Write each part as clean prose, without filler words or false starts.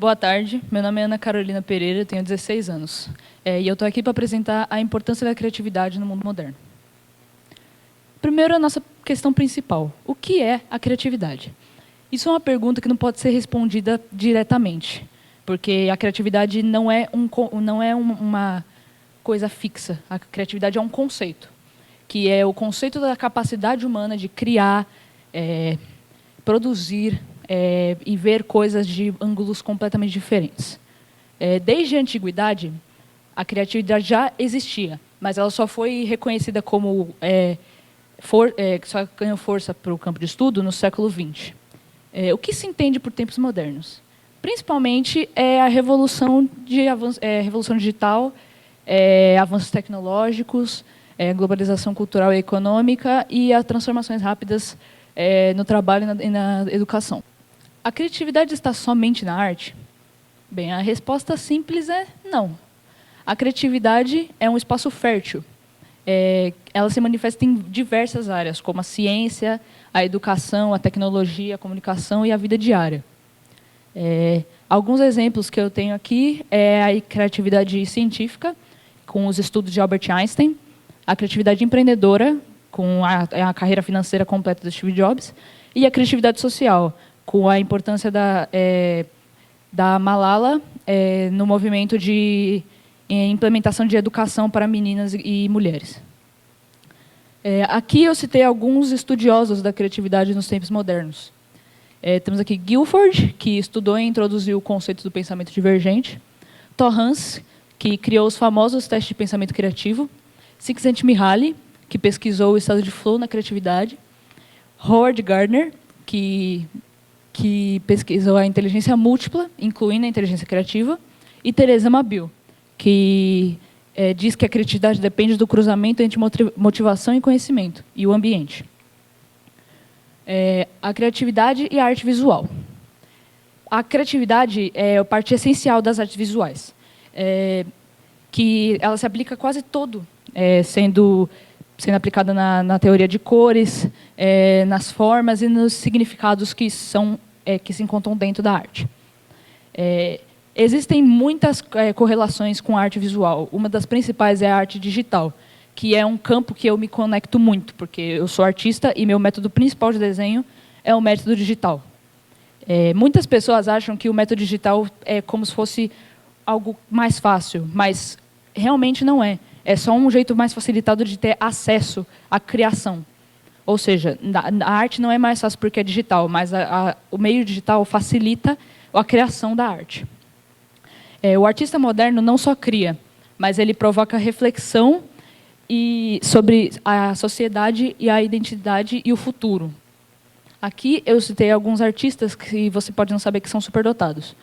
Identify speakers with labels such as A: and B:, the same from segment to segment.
A: Boa tarde, meu nome é Ana Carolina Pereira, tenho 16 anos. E eu estou aqui para apresentar a importância da criatividade no mundo moderno. Primeiro, a nossa questão principal. O que é a criatividade? Isso é uma pergunta que não pode ser respondida diretamente, porque a criatividade não é uma coisa fixa. A criatividade é um conceito, que é o conceito da capacidade humana de criar, produzir e ver coisas de ângulos completamente diferentes. Desde a antiguidade, a criatividade já existia, mas ela só foi reconhecida como só ganhou força para o campo de estudo no século XX. O que se entende por tempos modernos? Principalmente a revolução digital, avanços tecnológicos, globalização cultural e econômica e as transformações rápidas no trabalho e na educação. A criatividade está somente na arte? Bem, a resposta simples é não. A criatividade é um espaço fértil. Ela se manifesta em diversas áreas, como a ciência, a educação, a tecnologia, a comunicação e a vida diária. Alguns exemplos que eu tenho aqui é a criatividade científica, com os estudos de Albert Einstein, a criatividade empreendedora, com a carreira financeira completa do Steve Jobs, e a criatividade social, com a importância da Malala no movimento de implementação de educação para meninas e mulheres. Aqui eu citei alguns estudiosos da criatividade nos tempos modernos. Temos aqui Guilford, que estudou e introduziu o conceito do pensamento divergente. Torrance, que criou os famosos testes de pensamento criativo. Csikszentmihalyi, que pesquisou o estado de flow na criatividade. Howard Gardner, que pesquisou a inteligência múltipla, incluindo a inteligência criativa. E Teresa Mabil, que diz que a criatividade depende do cruzamento entre motivação e conhecimento, e o ambiente. A criatividade e a arte visual. A criatividade é a parte essencial das artes visuais, que ela se aplica quase todo, sendo aplicada na teoria de cores, nas formas e nos significados que se encontram dentro da arte. Existem muitas correlações com a arte visual. Uma das principais é a arte digital, que é um campo que eu me conecto muito, porque eu sou artista e meu método principal de desenho é o método digital. Muitas pessoas acham que o método digital é como se fosse algo mais fácil, mas realmente não é. É só um jeito mais facilitado de ter acesso à criação. Ou seja, a arte não é mais fácil porque é digital, mas o meio digital facilita a criação da arte. O artista moderno não só cria, mas ele provoca reflexão sobre a sociedade e a identidade e o futuro. Aqui eu citei alguns artistas que você pode não saber que são superdotados.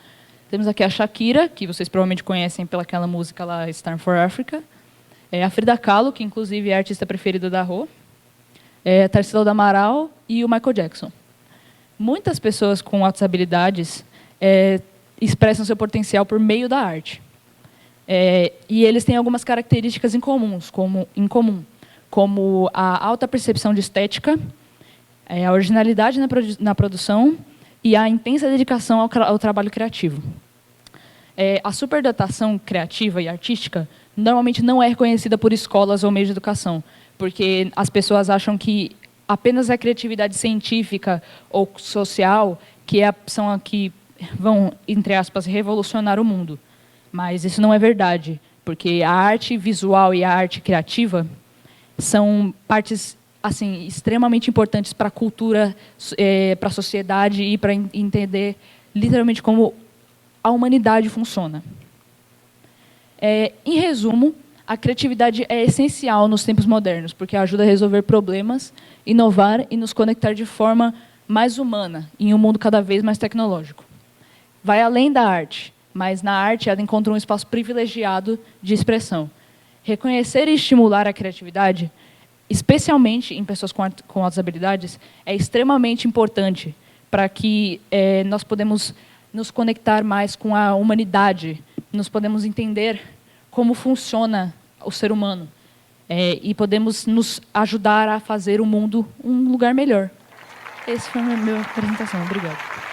A: Temos aqui a Shakira, que vocês provavelmente conhecem pelaquela música lá, Star for Africa. A Frida Kahlo, que inclusive é a artista preferida da Rô. A Tarsila do Amaral e o Michael Jackson. Muitas pessoas com altas habilidades expressam seu potencial por meio da arte. E eles têm algumas características em comum, como a alta percepção de estética, a originalidade na produção e a intensa dedicação ao trabalho criativo. A superdotação criativa e artística normalmente não é reconhecida por escolas ou meios de educação, porque as pessoas acham que apenas a criatividade científica ou social são a que vão, entre aspas, revolucionar o mundo. Mas isso não é verdade, porque a arte visual e a arte criativa são partes assim, extremamente importantes para a cultura, para a sociedade e para entender literalmente como a humanidade funciona. Em resumo, a criatividade é essencial nos tempos modernos, porque ajuda a resolver problemas, inovar e nos conectar de forma mais humana, em um mundo cada vez mais tecnológico. Vai além da arte, mas na arte ela encontra um espaço privilegiado de expressão. Reconhecer e estimular a criatividade, especialmente em pessoas com altas habilidades, é extremamente importante para que nós podemos nos conectar mais com a humanidade, nós podemos entender como funciona o ser humano e podemos nos ajudar a fazer o mundo um lugar melhor. Essa foi a minha apresentação. Obrigado.